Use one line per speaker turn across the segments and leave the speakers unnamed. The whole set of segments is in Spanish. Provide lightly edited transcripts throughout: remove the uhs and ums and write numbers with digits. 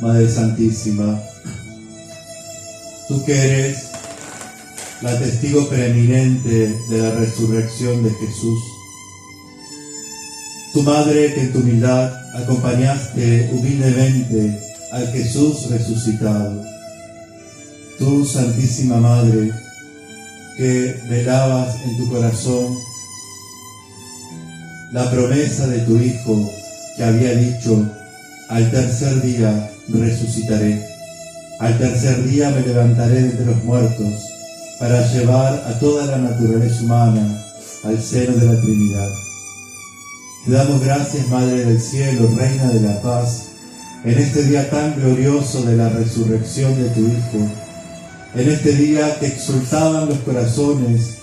Madre Santísima, tú que eres la testigo preeminente de la resurrección de Jesús, tu Madre que en tu humildad acompañaste humildemente al Jesús resucitado, tú, Santísima Madre, que velabas en tu corazón la promesa de tu Hijo que había dicho: al tercer día resucitaré, al tercer día me levantaré de entre los muertos para llevar a toda la naturaleza humana al seno de la Trinidad. Te damos gracias, Madre del Cielo, Reina de la Paz, en este día tan glorioso de la resurrección de tu Hijo, en este día que exultaban los corazones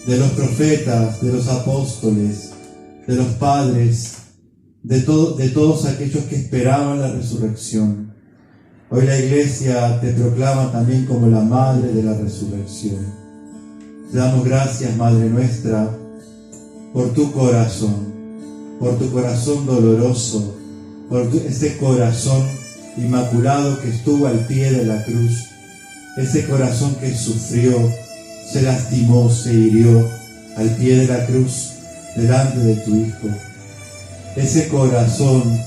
de los profetas, de los apóstoles, de los padres, de todos aquellos que esperaban la resurrección. Hoy la Iglesia te proclama también como la Madre de la resurrección. Te damos gracias, Madre nuestra, por tu corazón doloroso, por ese corazón inmaculado que estuvo al pie de la cruz, ese corazón que sufrió, se lastimó, se hirió al pie de la cruz, delante de tu Hijo. Ese corazón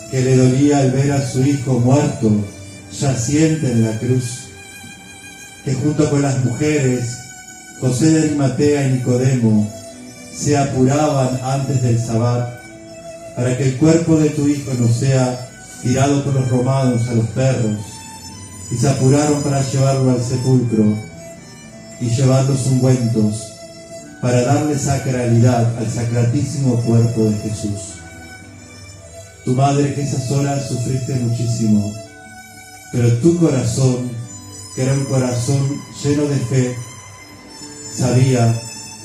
que le dolía al ver a su Hijo muerto, yaciente en la cruz, que junto con las mujeres, José de Arimatea y Nicodemo, se apuraban antes del Sabbat para que el cuerpo de tu Hijo no sea tirado por los romanos a los perros, y se apuraron para llevarlo al sepulcro y llevar los ungüentos para darle sacralidad al sacratísimo cuerpo de Jesús. Tu Madre, que esas horas sufriste muchísimo, pero tu corazón, que era un corazón lleno de fe, sabía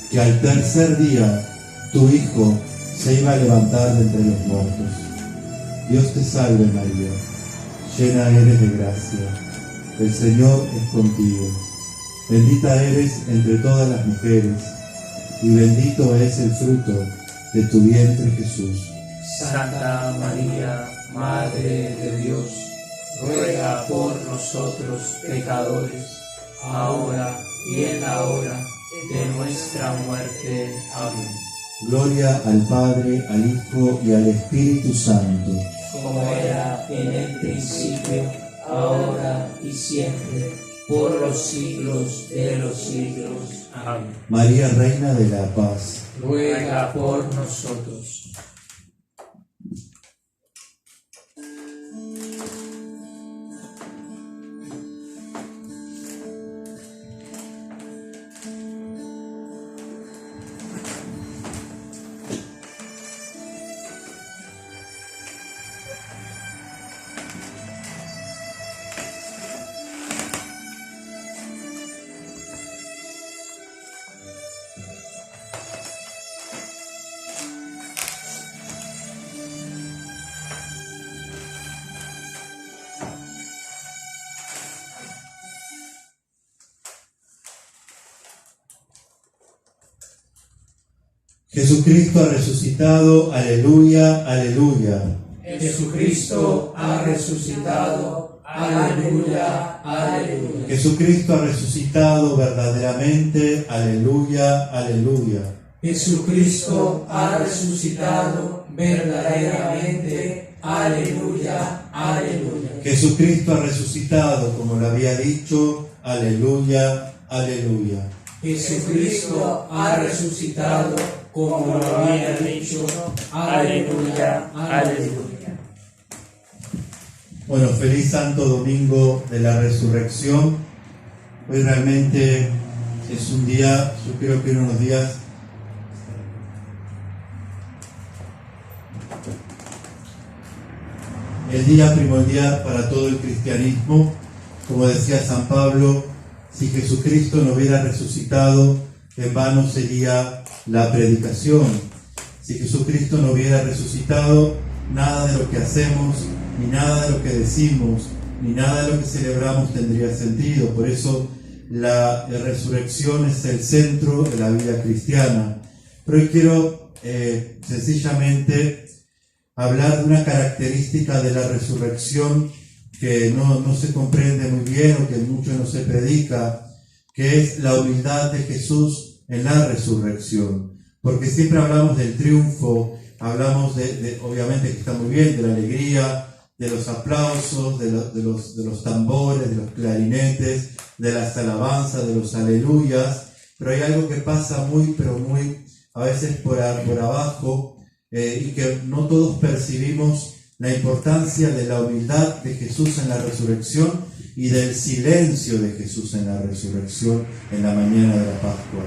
que al tercer día tu Hijo se iba a levantar de entre los muertos. Dios te salve, María, llena eres de gracia, el Señor es contigo. Bendita eres entre todas las mujeres, y bendito es el fruto de tu vientre, Jesús.
Santa María, Madre de Dios, ruega por nosotros pecadores, ahora y en la hora de nuestra muerte. Amén.
Gloria al Padre, al Hijo y al Espíritu Santo,
como era en el principio, ahora y siempre, por los siglos de los siglos. Amén.
María, Reina de la Paz,
ruega por nosotros.
Jesucristo ha resucitado, aleluya, aleluya.
Jesucristo ha resucitado, aleluya, aleluya.
Jesucristo ha resucitado verdaderamente, aleluya, aleluya.
Jesucristo ha resucitado verdaderamente, aleluya, aleluya.
Jesucristo ha resucitado como lo había dicho, aleluya, aleluya.
Jesucristo ha resucitado como lo había dicho, aleluya, aleluya.
Bueno, feliz Santo Domingo de la Resurrección. Hoy realmente es un día, yo creo que uno de los días el día primordial para todo el cristianismo. Como decía San Pablo, si Jesucristo no hubiera resucitado, en vano sería la predicación. Si Jesucristo no hubiera resucitado, nada de lo que hacemos, ni nada de lo que decimos, ni nada de lo que celebramos tendría sentido. Por eso la resurrección es el centro de la vida cristiana. Pero hoy quiero sencillamente hablar de una característica de la resurrección que no se comprende muy bien o que mucho no se predica, que es la humildad de Jesús en la resurrección. Porque siempre hablamos del triunfo, hablamos obviamente que está muy bien, de la alegría, de los aplausos, de los tambores, de los clarinetes, de las alabanzas, de los aleluyas, pero hay algo que pasa muy, pero muy, a veces por abajo, y que no todos percibimos la importancia de la humildad de Jesús en la resurrección y del silencio de Jesús en la resurrección en la mañana de la Pascua.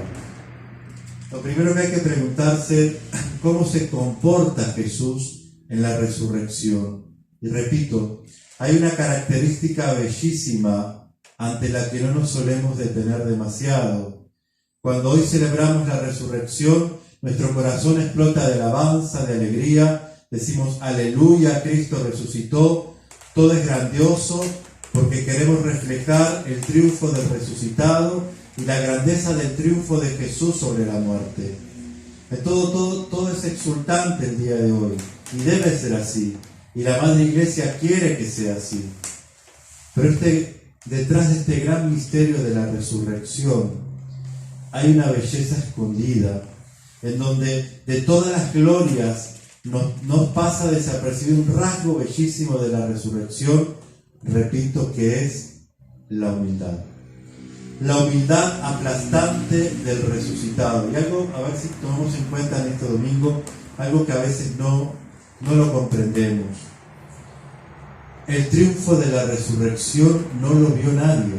Lo primero que hay que preguntarse, ¿cómo se comporta Jesús en la resurrección? Y repito, hay una característica bellísima ante la que no nos solemos detener demasiado. Cuando hoy celebramos la resurrección, nuestro corazón explota de alabanza, de alegría, decimos aleluya, Cristo resucitó, todo es grandioso porque queremos reflejar el triunfo del resucitado y la grandeza del triunfo de Jesús sobre la muerte. Todo es exultante el día de hoy y debe ser así, y la Madre Iglesia quiere que sea así. Pero detrás de este gran misterio de la resurrección hay una belleza escondida, en donde de todas las glorias nos pasa desapercibido un rasgo bellísimo de la resurrección, repito, que es la humildad. La humildad aplastante del resucitado. Y algo, a ver si tomamos en cuenta en este domingo, algo que a veces no lo comprendemos. El triunfo de la resurrección no lo vio nadie.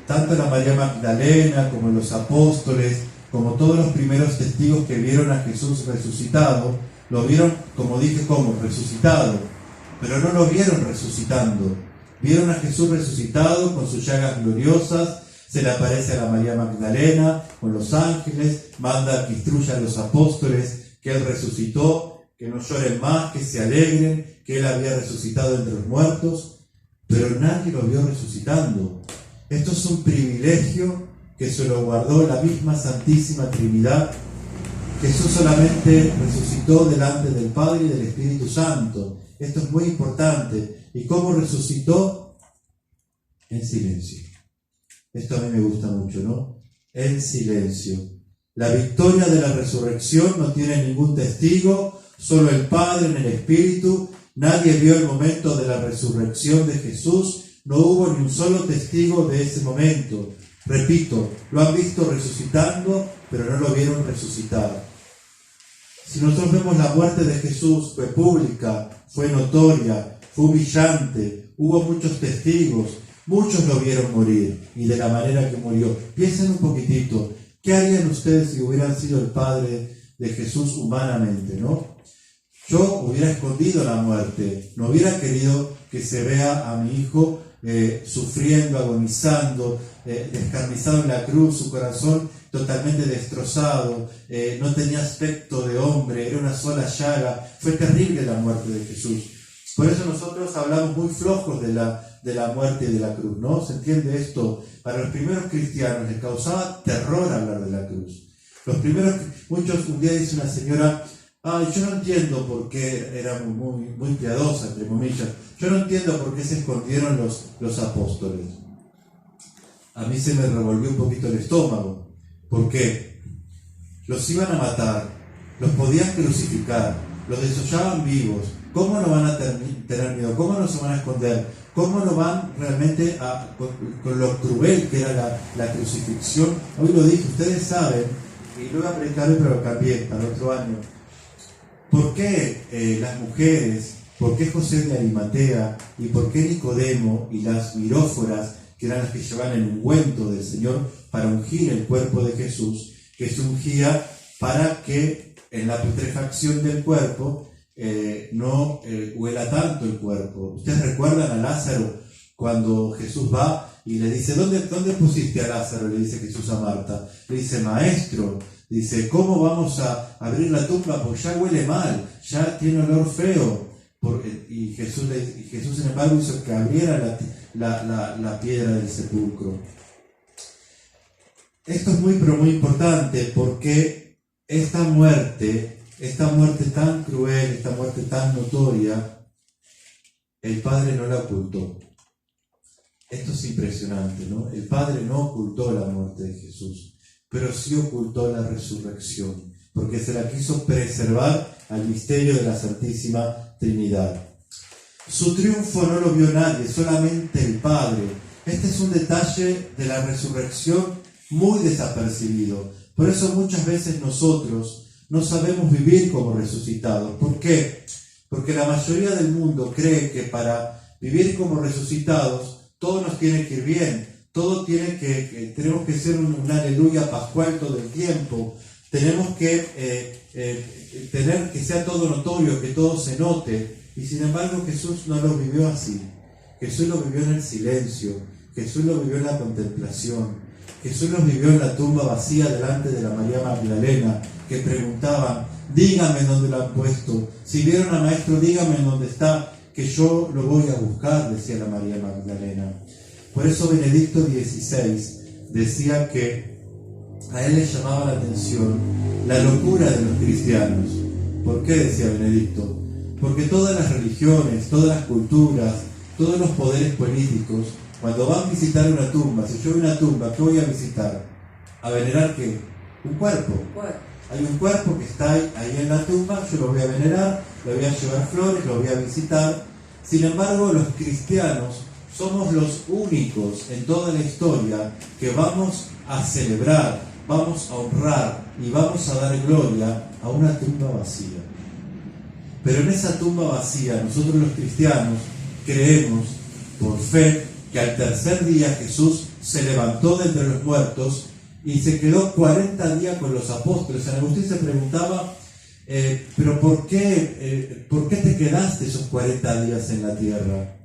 Tanto la María Magdalena como los apóstoles, como todos los primeros testigos que vieron a Jesús resucitado, lo vieron, como dije, como resucitado, pero no lo vieron resucitando. Vieron a Jesús resucitado con sus llagas gloriosas, se le aparece a la María Magdalena con los ángeles, manda que instruya a los apóstoles que Él resucitó, que no lloren más, que se alegren, que Él había resucitado entre los muertos, pero nadie lo vio resucitando. Esto es un privilegio que se lo guardó la misma Santísima Trinidad. Jesús solamente resucitó delante del Padre y del Espíritu Santo. Esto es muy importante. ¿Y cómo resucitó? En silencio. Esto a mí me gusta mucho, ¿no? En silencio. La victoria de la resurrección no tiene ningún testigo, solo el Padre en el Espíritu. Nadie vio el momento de la resurrección de Jesús. No hubo ni un solo testigo de ese momento. Repito, lo han visto resucitando, pero no lo vieron resucitar. Si nosotros vemos la muerte de Jesús, fue pública, fue notoria, fue humillante, hubo muchos testigos, muchos lo vieron morir y de la manera que murió. Piensen un poquitito, ¿qué harían ustedes si hubieran sido el padre de Jesús humanamente, no? Yo hubiera escondido la muerte, no hubiera querido que se vea a mi hijo sufriendo, agonizando, descarnizado en la cruz, su corazón totalmente destrozado, no tenía aspecto de hombre, era una sola llaga. Fue terrible la muerte de Jesús. Por eso nosotros hablamos muy flojos de la muerte y de la cruz, ¿no? ¿Se entiende esto? Para los primeros cristianos les causaba terror hablar de la cruz. Un día dice una señora, yo no entiendo por qué, era muy piadosa, entre comillas, yo no entiendo por qué se escondieron los apóstoles. A mí se me revolvió un poquito el estómago. ¿Por qué? Los iban a matar, los podían crucificar, los desollaban vivos. ¿Cómo no van a tener miedo? ¿Cómo no se van a esconder? ¿Cómo no van realmente con lo cruel que era la crucifixión? Hoy lo dije, ustedes saben, y lo voy a predicar hoy, pero lo cambié para el otro año. ¿Por qué las mujeres, por qué José de Arimatea y por qué Nicodemo y las viróforas, que eran las que llevaban el ungüento del Señor para ungir el cuerpo de Jesús, que se ungía para que en la putrefacción del cuerpo no huela tanto el cuerpo? ¿Ustedes recuerdan a Lázaro cuando Jesús va y le dice, ¿dónde pusiste a Lázaro? Le dice Jesús a Marta. Le dice, maestro, dice, ¿cómo vamos a abrir la tumba? Porque ya huele mal, ya tiene olor feo. Y Jesús sin embargo hizo que abriera la piedra del sepulcro. Esto es muy pero muy importante, porque esta muerte tan cruel, esta muerte tan notoria, el Padre no la ocultó. Esto es impresionante, ¿no? El Padre no ocultó la muerte de Jesús, pero sí ocultó la resurrección, porque se la quiso preservar al misterio de la Santísima Trinidad. Su triunfo no lo vio nadie, solamente el Padre. Este es un detalle de la resurrección muy desapercibido. Por eso muchas veces nosotros no sabemos vivir como resucitados. ¿Por qué? Porque la mayoría del mundo cree que para vivir como resucitados todo nos tiene que ir bien, todo tenemos que ser un aleluya pascual todo el tiempo, tenemos que tener que sea todo notorio, que todo se note. Y sin embargo Jesús no lo vivió así. Jesús lo vivió en el silencio, Jesús lo vivió en la contemplación, Jesús lo vivió en la tumba vacía delante de la María Magdalena, que preguntaban: dígame dónde lo han puesto, si vieron al Maestro, dígame dónde está, que yo lo voy a buscar, decía la María Magdalena. Por eso Benedicto XVI decía que a él le llamaba la atención la locura de los cristianos. ¿Por qué? Decía Benedicto. Porque todas las religiones, todas las culturas, todos los poderes políticos, cuando van a visitar una tumba, si yo veo una tumba, ¿qué voy a visitar? ¿A venerar qué? Un cuerpo. Hay un cuerpo que está ahí en la tumba, yo lo voy a venerar, le voy a llevar flores, lo voy a visitar. Sin embargo, los cristianos somos los únicos en toda la historia que vamos a celebrar, vamos a honrar y vamos a dar gloria a una tumba vacía. Pero en esa tumba vacía, nosotros los cristianos creemos por fe que al tercer día Jesús se levantó de entre los muertos y se quedó 40 días con los apóstoles. San Agustín se preguntaba, ¿pero por qué te quedaste esos 40 días en la tierra?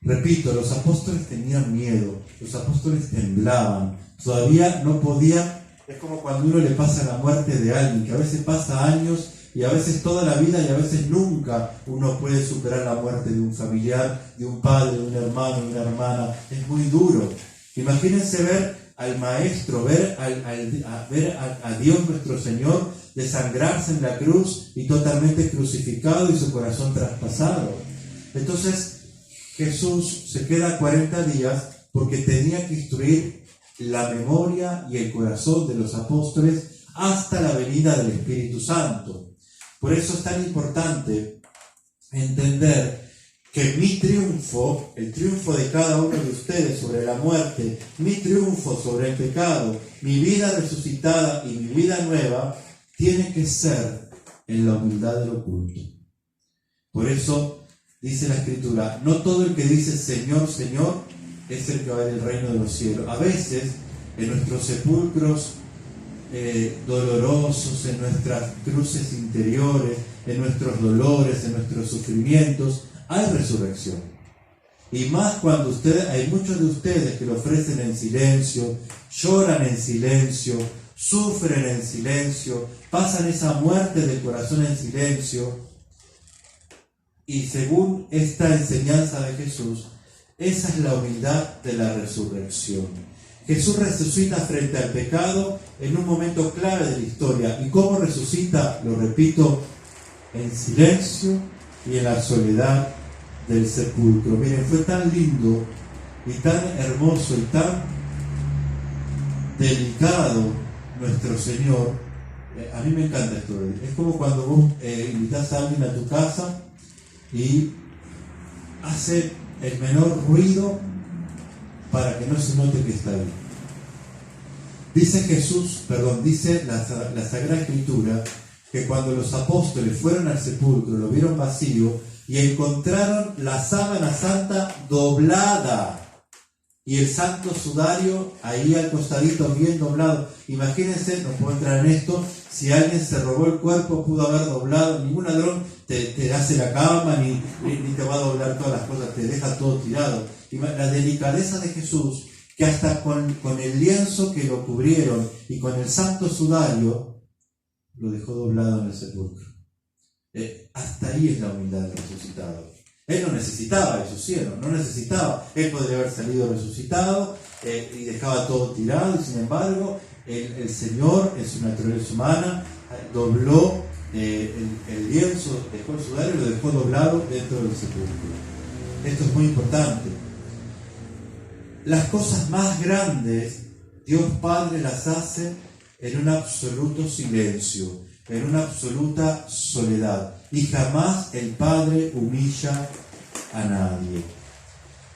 Repito, los apóstoles tenían miedo, los apóstoles temblaban, todavía no podían. Es como cuando uno le pasa la muerte de alguien, que a veces pasa años y a veces toda la vida y a veces nunca uno puede superar la muerte de un familiar, de un padre, de un hermano, de una hermana. Es muy duro. Imagínense ver al Maestro, ver a Dios nuestro Señor desangrarse en la cruz y totalmente crucificado y su corazón traspasado. Entonces Jesús se queda 40 días porque tenía que instruir la memoria y el corazón de los apóstoles hasta la venida del Espíritu Santo. Por eso es tan importante entender que mi triunfo, el triunfo de cada uno de ustedes sobre la muerte, mi triunfo sobre el pecado, mi vida resucitada y mi vida nueva, tiene que ser en la humildad del oculto. Por eso dice la Escritura, no todo el que dice Señor, Señor, es el que va a ver el reino de los cielos. A veces, en nuestros sepulcros dolorosos, en nuestras cruces interiores, en nuestros dolores, en nuestros sufrimientos, hay resurrección. Y más cuando hay muchos de ustedes que lo ofrecen en silencio, lloran en silencio, sufren en silencio, pasan esa muerte del corazón en silencio. Y según esta enseñanza de Jesús, esa es la humildad de la resurrección. Jesús resucita frente al pecado en un momento clave de la historia. ¿Y cómo resucita? Lo repito, en silencio y en la soledad del sepulcro. Miren, fue tan lindo y tan hermoso y tan delicado nuestro Señor. A mí me encanta esto. Es como cuando vos invitas a alguien a tu casa y hace el menor ruido para que no se note que está ahí. Dice la Sagrada Escritura que cuando los apóstoles fueron al sepulcro, lo vieron vacío y encontraron la sábana santa doblada y el santo sudario ahí al costadito bien doblado. Imagínense, no puedo entrar en esto, si alguien se robó el cuerpo, pudo haber doblado. Ningún ladrón te hace la cama ni te va a doblar todas las cosas, te deja todo tirado. Y la delicadeza de Jesús, que hasta con el lienzo que lo cubrieron y con el santo sudario, lo dejó doblado en el sepulcro. Hasta ahí es la humildad del resucitado. Él no necesitaba esos cielos, no necesitaba. Él podría haber salido resucitado y dejaba todo tirado, y sin embargo, el Señor, en su naturaleza humana, dobló el lienzo, dejó el sudario y lo dejó doblado dentro del sepulcro. Esto es muy importante. Las cosas más grandes, Dios Padre las hace en un absoluto silencio, en una absoluta soledad. Y jamás el Padre humilla a nadie.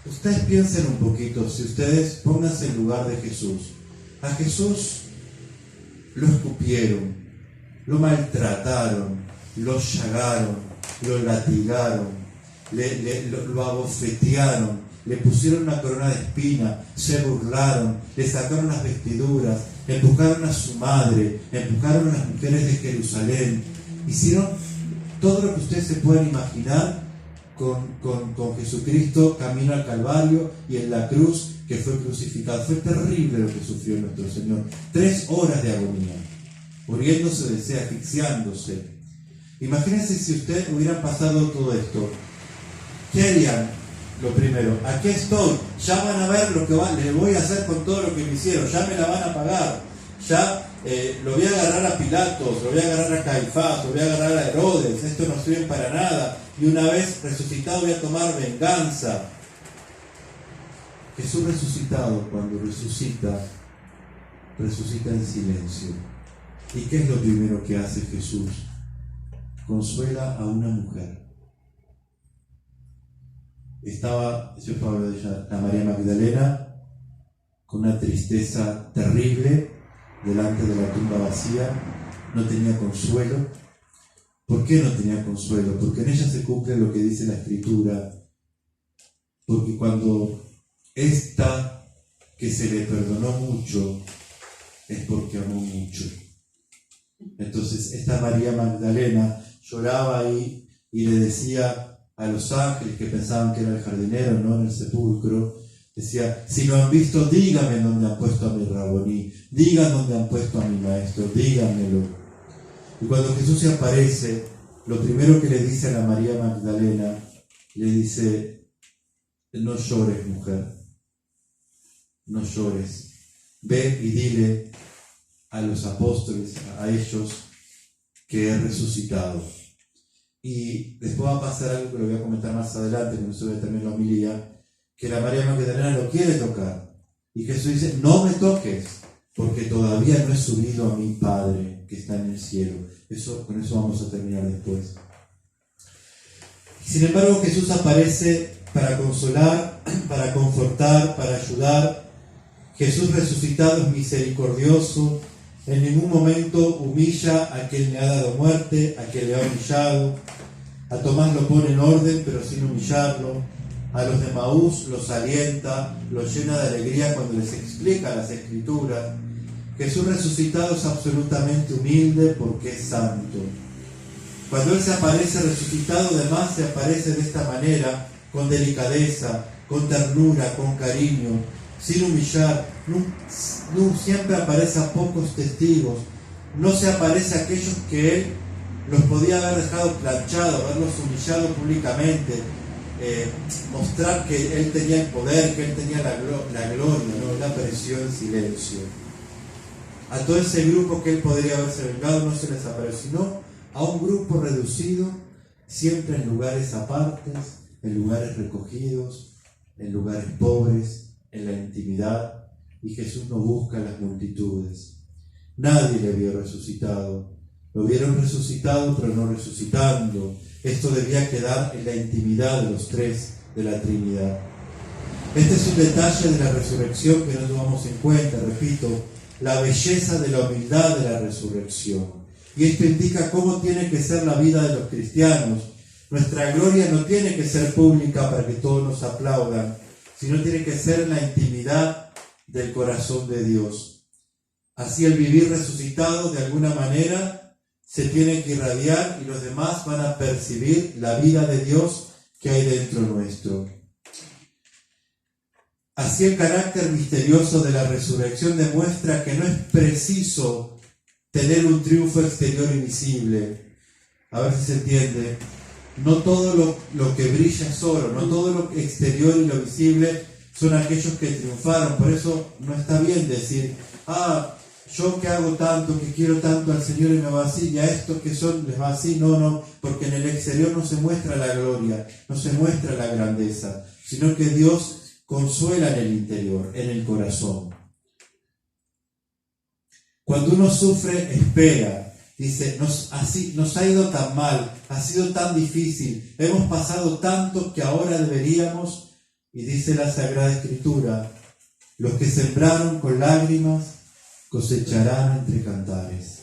Ustedes piensen un poquito, si ustedes pónganse en lugar de Jesús. A Jesús lo escupieron, lo maltrataron, lo llagaron, lo latigaron, lo abofetearon, le pusieron una corona de espina, se burlaron, le sacaron las vestiduras, empujaron a su madre, empujaron a las mujeres de Jerusalén, hicieron todo lo que ustedes se pueden imaginar con Jesucristo camino al Calvario y en la cruz que fue crucificado. Fue terrible lo que sufrió nuestro Señor. 3 horas de agonía, muriéndose de sed, asfixiándose. Imagínense si ustedes hubieran pasado todo esto. ¿Qué harían? Lo primero, aquí estoy, ya van a ver lo que les voy a hacer con todo lo que me hicieron, ya me la van a pagar, ya lo voy a agarrar a Pilatos, lo voy a agarrar a Caifás, lo voy a agarrar a Herodes, esto no sirve para nada, y una vez resucitado voy a tomar venganza. Jesús resucitado, cuando resucita en silencio. ¿Y qué es lo primero que hace Jesús? Consuela a una mujer. Estaba, yo hablo de ella, la María Magdalena, con una tristeza terrible, delante de la tumba vacía, no tenía consuelo. ¿Por qué no tenía consuelo? Porque en ella se cumple lo que dice la Escritura. Porque cuando esta que se le perdonó mucho, es porque amó mucho. Entonces esta María Magdalena lloraba ahí y le decía a los ángeles que pensaban que era el jardinero, no en el sepulcro, decía, si lo han visto, díganme dónde han puesto a mi Raboní, digan dónde han puesto a mi maestro, díganmelo. Y cuando Jesús se aparece, lo primero que le dice a la María Magdalena, le dice, no llores, mujer, no llores, ve y dile a los apóstoles, a ellos, que he resucitado. Y después va a pasar algo que lo voy a comentar más adelante, cuando se ve también la homilía, que la María Magdalena lo quiere tocar. Y Jesús dice, no me toques, porque todavía no he subido a mi Padre que está en el cielo. Con eso vamos a terminar después. Sin embargo, Jesús aparece para consolar, para confortar, para ayudar. Jesús resucitado es misericordioso. En ningún momento humilla a quien le ha dado muerte, a quien le ha humillado. A Tomás lo pone en orden, pero sin humillarlo. A los de Maús los alienta, los llena de alegría cuando les explica las Escrituras. Jesús resucitado es absolutamente humilde porque es santo. Cuando Él se aparece resucitado, además se aparece de esta manera, con delicadeza, con ternura, con cariño, sin humillar. No siempre aparece a pocos testigos, no se aparece a aquellos que Él los podía haber dejado planchados, haberlos humillado públicamente, mostrar que Él tenía el poder, que Él tenía la gloria, ¿no? Él apareció en silencio. A todo ese grupo que Él podría haberse vengado no se les apareció, sino a un grupo reducido, siempre en lugares apartes, en lugares recogidos, en lugares pobres, en la intimidad. Y Jesús no busca las multitudes. Nadie le vio resucitado. Lo vieron resucitado, pero no resucitando. Esto debía quedar en la intimidad de los tres de la Trinidad. Este es un detalle de la resurrección que no tomamos en cuenta, repito, la belleza de la humildad de la resurrección. Y esto indica cómo tiene que ser la vida de los cristianos. Nuestra gloria no tiene que ser pública para que todos nos aplaudan, sino tiene que ser en la intimidad del corazón de Dios. Así el vivir resucitado de alguna manera se tiene que irradiar y los demás van a percibir la vida de Dios que hay dentro nuestro. Así el carácter misterioso de la resurrección demuestra que no es preciso tener un triunfo exterior y visible. A ver si se entiende. No todo lo que brilla es oro, no todo lo exterior y lo visible son aquellos que triunfaron. Por eso no está bien decir, yo que hago tanto, que quiero tanto al Señor y me va así, y a estos que son les va así, no, porque en el exterior no se muestra la gloria, no se muestra la grandeza, sino que Dios consuela en el interior, en el corazón. Cuando uno sufre, espera, dice, nos ha ido tan mal, ha sido tan difícil, hemos pasado tanto que ahora deberíamos, y dice la Sagrada Escritura, los que sembraron con lágrimas, cosecharán entre cantares.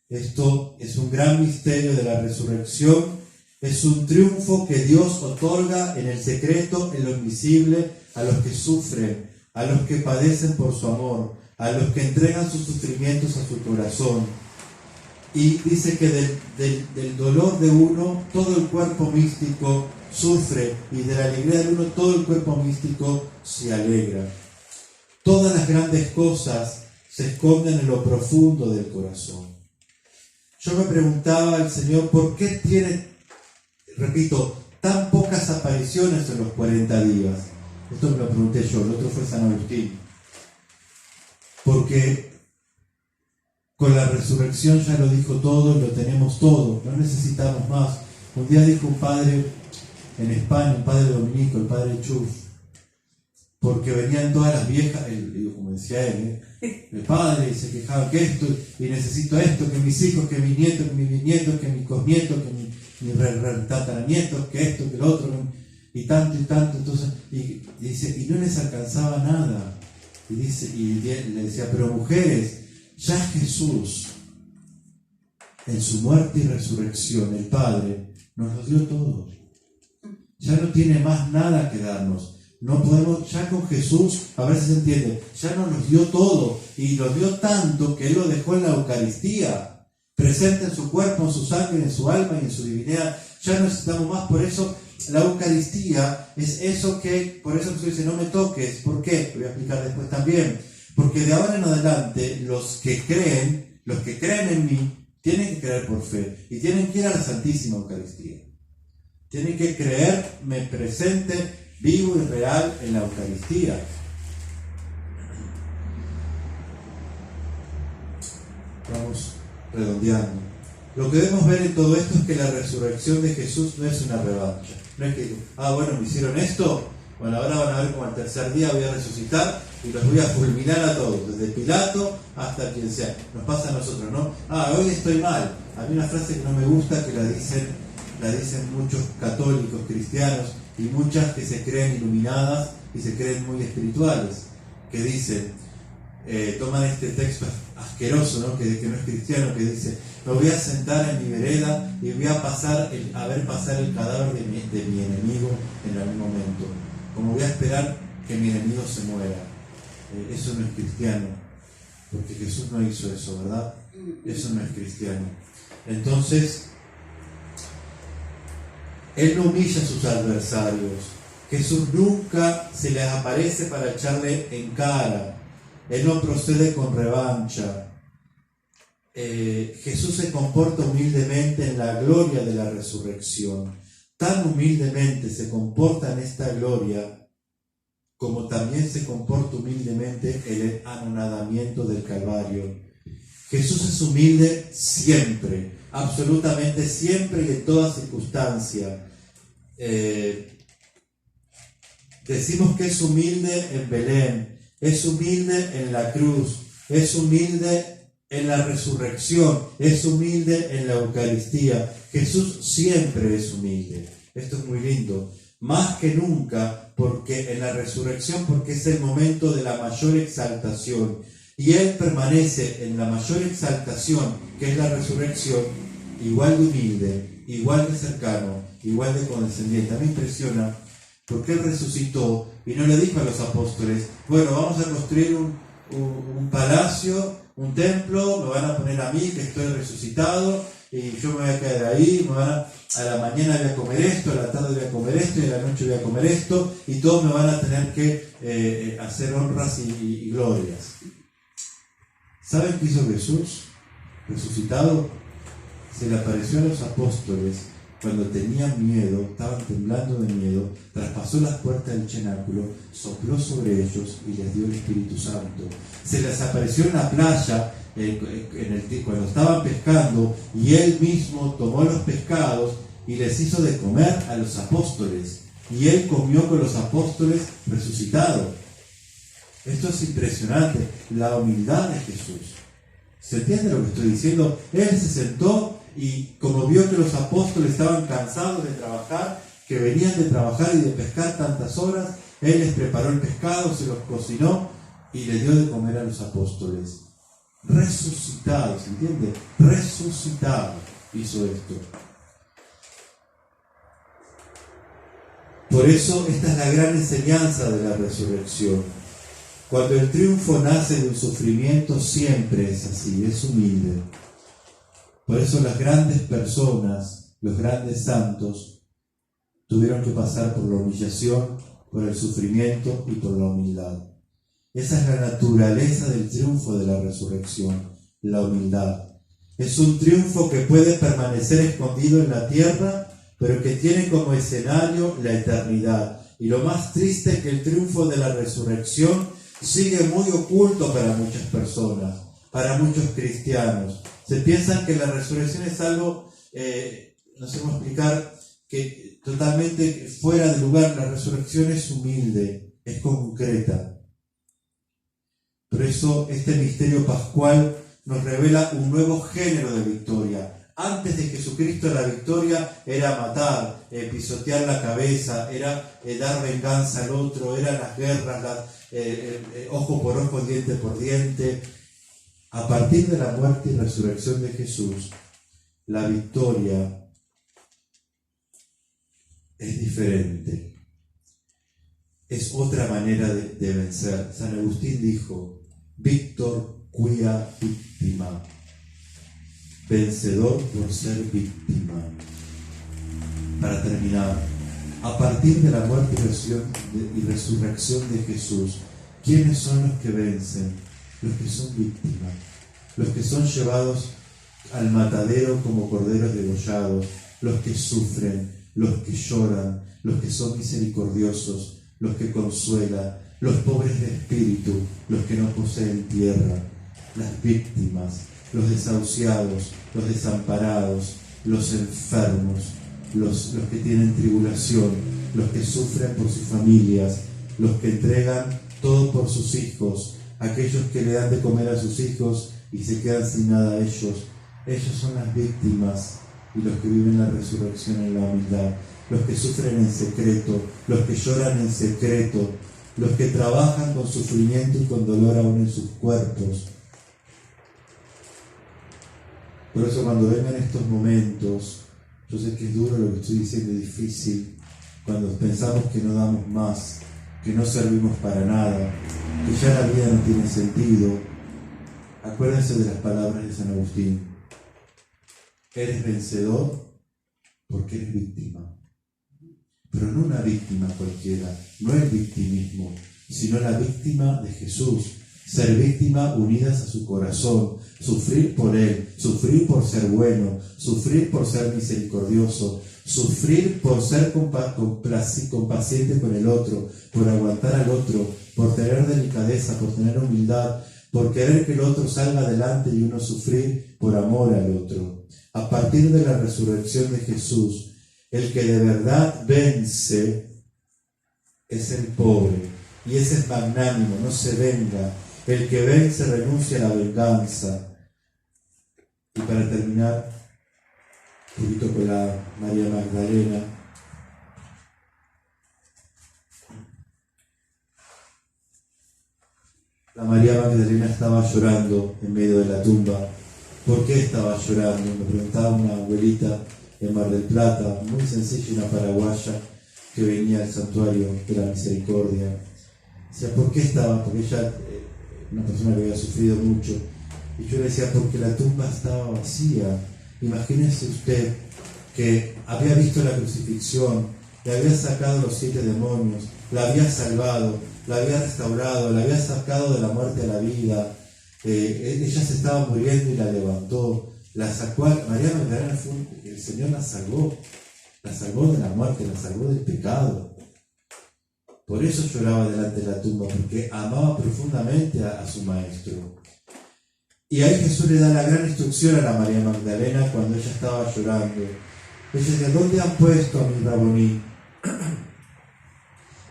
Esto es un gran misterio de la resurrección, es un triunfo que Dios otorga en el secreto, en lo invisible, a los que sufren, a los que padecen por su amor, a los que entregan sus sufrimientos a su corazón. Y dice que del dolor de uno, todo el cuerpo místico sufre, y de la alegría de uno, todo el cuerpo místico se alegra. Todas las grandes cosas se esconden en lo profundo del corazón. Yo me preguntaba al Señor, ¿por qué tiene, repito, tan pocas apariciones en los 40 días? Esto me lo pregunté yo, el otro fue San Agustín. Porque con la resurrección ya lo dijo todo, lo tenemos todo, no necesitamos más. Un día dijo un padre en España, un padre dominico, el padre Chuf, porque venían todas las viejas, como decía él, el padre, y se quejaba que esto, y necesito esto, que mis hijos, que mis nietos, que mis bisnietos, que mis cosnietos, que mis tataranietos, que esto, que lo otro, y tanto, entonces, y dice, y no les alcanzaba nada. Y le decía, pero mujeres, ya Jesús, en su muerte y resurrección, el Padre, nos lo dio todo. Ya no tiene más nada que darnos. No podemos, ya con Jesús, a ver si se entiende, ya nos dio todo, y nos dio tanto que Él lo dejó en la Eucaristía, presente en su cuerpo, en su sangre, en su alma y en su divinidad. Ya no necesitamos más. Por eso la Eucaristía es eso que, por eso Jesús dice, no me toques. ¿Por qué? Lo voy a explicar después también. Porque de ahora en adelante, los que creen en mí, tienen que creer por fe, y tienen que ir a la Santísima Eucaristía. Tienen que creerme presente, vivo y real en la Eucaristía. Vamos redondeando. Lo que debemos ver en todo esto es que la resurrección de Jesús no es una revancha. No es que, bueno, me hicieron esto, bueno, ahora van a ver cómo al tercer día voy a resucitar y los voy a fulminar a todos, desde Pilato hasta quien sea. Nos pasa a nosotros, ¿no? Hoy estoy mal. Hay una frase que no me gusta, que la dicen muchos católicos, cristianos, y muchas que se creen iluminadas y se creen muy espirituales, que dicen, toman este texto asqueroso, ¿no? Que no es cristiano, que dice, me voy a sentar en mi vereda y voy a ver pasar el cadáver de mi enemigo en algún momento, como voy a esperar que mi enemigo se muera. Eso no es cristiano, porque Jesús no hizo eso, ¿verdad? Eso no es cristiano. Entonces, Él no humilla a sus adversarios. Jesús nunca se les aparece para echarle en cara. Él no procede con revancha. Jesús se comporta humildemente en la gloria de la resurrección. Tan humildemente se comporta en esta gloria, como también se comporta humildemente el anonadamiento del Calvario. Jesús es humilde siempre, absolutamente siempre y en toda circunstancia. Decimos que es humilde en Belén, es humilde en la cruz, es humilde en la resurrección, es humilde en la Eucaristía. Jesús siempre es humilde. Esto es muy lindo, más que nunca, porque en la resurrección, porque es el momento de la mayor exaltación, y Él permanece en la mayor exaltación, que es la resurrección, igual de humilde, igual de cercano, igual de condescendiente. A mí me impresiona, porque Él resucitó y no le dijo a los apóstoles, bueno, vamos a construir un palacio, un templo, me van a poner a mí que estoy resucitado y yo me voy a quedar ahí, a la mañana voy a comer esto, a la tarde voy a comer esto y a la noche voy a comer esto, y todos me van a tener que hacer honras y glorias. ¿Saben qué hizo Jesús? Resucitado, se le apareció a los apóstoles cuando tenían miedo, estaban temblando de miedo, traspasó las puertas del cenáculo, sopló sobre ellos y les dio el Espíritu Santo. Se les apareció en la playa cuando estaban pescando, y Él mismo tomó los pescados y les hizo de comer a los apóstoles. Y Él comió con los apóstoles resucitado. Esto es impresionante, la humildad de Jesús. ¿Se entiende lo que estoy diciendo? Él se sentó y como vio que los apóstoles estaban cansados de trabajar, que venían de trabajar y de pescar tantas horas, Él les preparó el pescado, se los cocinó y les dio de comer a los apóstoles. Resucitado, ¿se entiende? Resucitado hizo esto. Por eso esta es la gran enseñanza de la resurrección. Cuando el triunfo nace de un sufrimiento, siempre es así, es humilde. Por eso las grandes personas, los grandes santos, tuvieron que pasar por la humillación, por el sufrimiento y por la humildad. Esa es la naturaleza del triunfo de la resurrección, la humildad. Es un triunfo que puede permanecer escondido en la tierra, pero que tiene como escenario la eternidad. Y lo más triste es que el triunfo de la resurrección sigue muy oculto para muchas personas, para muchos cristianos. Se piensan que la resurrección es algo, no sé cómo explicar, que totalmente fuera de lugar. La resurrección es humilde, es concreta. Por eso este misterio pascual nos revela un nuevo género de victoria. Antes de Jesucristo la victoria era matar, pisotear la cabeza, era dar venganza al otro, eran las guerras, ojo por ojo, diente por diente. A partir de la muerte y resurrección de Jesús, la victoria es diferente. Es otra manera de vencer. San Agustín dijo: Victor quia victima. Vencedor por ser víctima. Para terminar, a partir de la muerte y resurrección de Jesús, ¿quiénes son los que vencen? Los que son víctimas, los que son llevados al matadero como corderos degollados, los que sufren, los que lloran, los que son misericordiosos, los que consuelan, los pobres de espíritu, los que no poseen tierra, las víctimas, los desahuciados, los desamparados, los enfermos, los que tienen tribulación, los que sufren por sus familias, los que entregan todo por sus hijos, aquellos que le dan de comer a sus hijos y se quedan sin nada a ellos. Ellos son las víctimas, y los que viven la resurrección en la humildad, los que sufren en secreto, los que lloran en secreto, los que trabajan con sufrimiento y con dolor aún en sus cuerpos. Por eso cuando vengan estos momentos, yo sé que es duro lo que estoy diciendo, es difícil, cuando pensamos que no damos más, que no servimos para nada, que ya la vida no tiene sentido, acuérdense de las palabras de San Agustín: eres vencedor porque eres víctima. Pero no una víctima cualquiera, no el victimismo, sino la víctima de Jesús. Ser víctima unidas a su corazón, sufrir por Él, sufrir por ser bueno, sufrir por ser misericordioso, sufrir por ser compaciente con el otro, por aguantar al otro, por tener delicadeza, por tener humildad, por querer que el otro salga adelante y uno sufrir por amor al otro. A partir de la resurrección de Jesús, el que de verdad vence es el pobre, y ese es magnánimo, no se venga. El que vence renuncia a la venganza. Y para terminar, un poquito con la María Magdalena. La María Magdalena estaba llorando en medio de la tumba. ¿Por qué estaba llorando? Me preguntaba una abuelita en Mar del Plata, muy sencilla, una paraguaya que venía al santuario de la Misericordia. Decía, ¿por qué estaba? Porque ella, una persona que había sufrido mucho, y yo le decía, porque la tumba estaba vacía. Imagínese usted que había visto la crucifixión, le había sacado los 7 demonios, la había salvado, la había restaurado, la había sacado de la muerte a la vida. Ella se estaba muriendo y la levantó, la sacó. María Magdalena el Señor la salvó. la salvó de la muerte, la salvó del pecado. Por eso lloraba delante de la tumba, porque amaba profundamente a su maestro. Y ahí Jesús le da la gran instrucción a la María Magdalena cuando ella estaba llorando. Ella dice: ¿dónde han puesto a mi Raboní?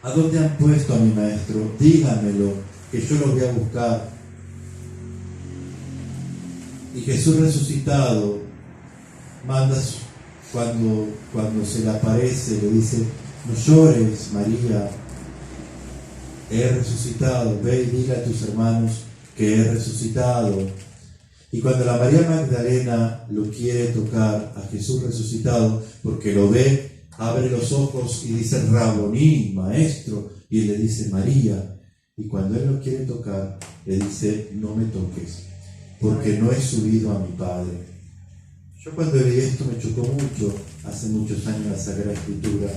¿A dónde han puesto a mi maestro? Díganmelo, que yo lo voy a buscar. Y Jesús resucitado manda, cuando se le aparece, le dice: no llores, María, he resucitado, ve y dile a tus hermanos que he resucitado. Y cuando la María Magdalena lo quiere tocar a Jesús resucitado, porque lo ve, abre los ojos y dice: Raboní, maestro, y él le dice: María. Y cuando él lo quiere tocar, le dice: no me toques, porque no he subido a mi Padre. Yo cuando leí esto me chocó mucho, hace muchos años en la Sagrada Escritura.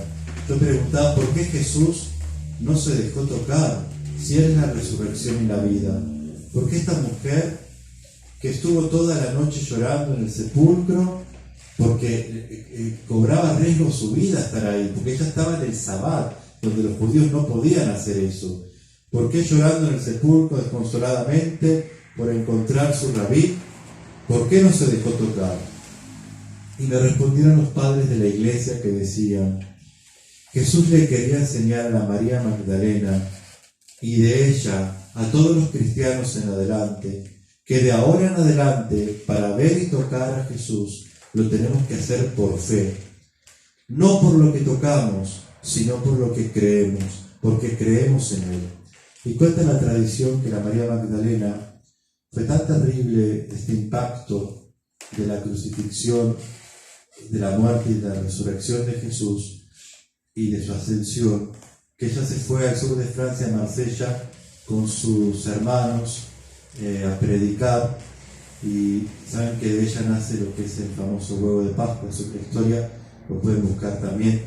Yo preguntaba: ¿por qué Jesús no se dejó tocar si Él es la resurrección y la vida? ¿Por qué esta mujer que estuvo toda la noche llorando en el sepulcro, porque cobraba riesgo su vida estar ahí, porque ella estaba en el Sabbat, donde los judíos no podían hacer eso? ¿Por qué llorando en el sepulcro desconsoladamente por encontrar su rabí? ¿Por qué no se dejó tocar? Y me respondieron los padres de la iglesia que decían: Jesús le quería enseñar a la María Magdalena y de ella a todos los cristianos en adelante, que de ahora en adelante, para ver y tocar a Jesús, lo tenemos que hacer por fe. No por lo que tocamos, sino por lo que creemos, porque creemos en Él. Y cuenta la tradición que la María Magdalena fue tan terrible este impacto de la crucifixión, de la muerte y de la resurrección de Jesús y de su ascensión, que ella se fue al sur de Francia, a Marsella, con sus hermanos a predicar. Y saben que de ella nace lo que es el famoso huevo de Pascua. Su historia lo pueden buscar también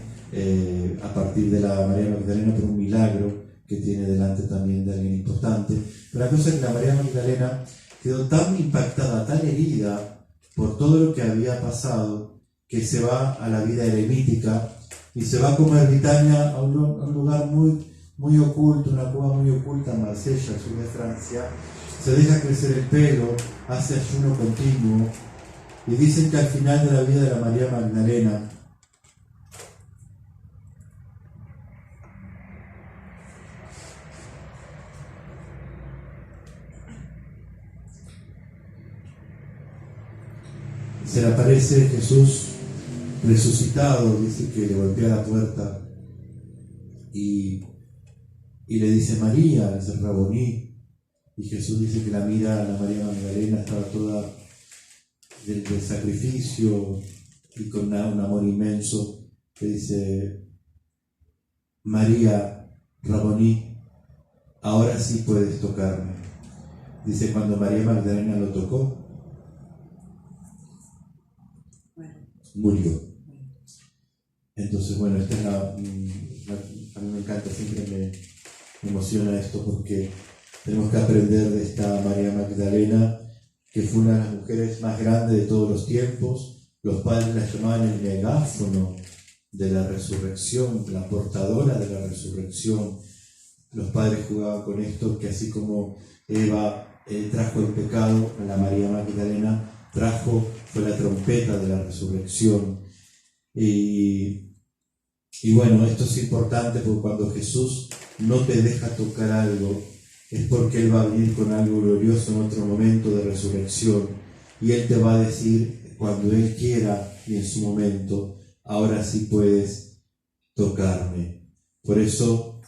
a partir de la María Magdalena, por un milagro que tiene delante también de alguien importante. Pero la cosa es que la María Magdalena quedó tan impactada, tan herida por todo lo que había pasado, que se va a la vida eremítica y se va como ermitaña a un lugar muy oculto, una cueva muy oculta en Marsella, al sur de Francia. Se deja crecer el pelo, hace ayuno continuo, y dicen que al final de la vida de la María Magdalena, se le aparece Jesús resucitado, dice que le golpea la puerta y le dice: María, le dice Raboní. Y Jesús dice que la mira a la María Magdalena, estaba toda del sacrificio y con un amor inmenso, que dice: María, Raboní, ahora sí puedes tocarme. Dice: cuando María Magdalena lo tocó, murió. Entonces, bueno, esta es a mí me encanta, siempre me emociona esto, porque tenemos que aprender de esta María Magdalena, que fue una de las mujeres más grandes de todos los tiempos. Los padres la llamaban el megáfono de la resurrección, la portadora de la resurrección. Los padres jugaban con esto, que así como Eva trajo el pecado, a la María Magdalena fue la trompeta de la resurrección. Y bueno, esto es importante, porque cuando Jesús no te deja tocar algo, es porque Él va a venir con algo glorioso en otro momento de resurrección, y Él te va a decir, cuando Él quiera y en su momento: ahora sí puedes tocarme. Por eso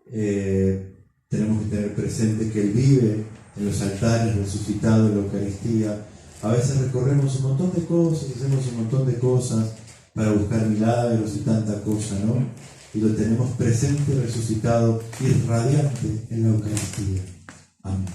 tenemos que tener presente que Él vive en los altares, resucitado en la Eucaristía. A veces recorremos un montón de cosas, hacemos un montón de cosas para buscar milagros y tanta cosa, ¿no? Y lo tenemos presente, resucitado y radiante en la Eucaristía. Amén.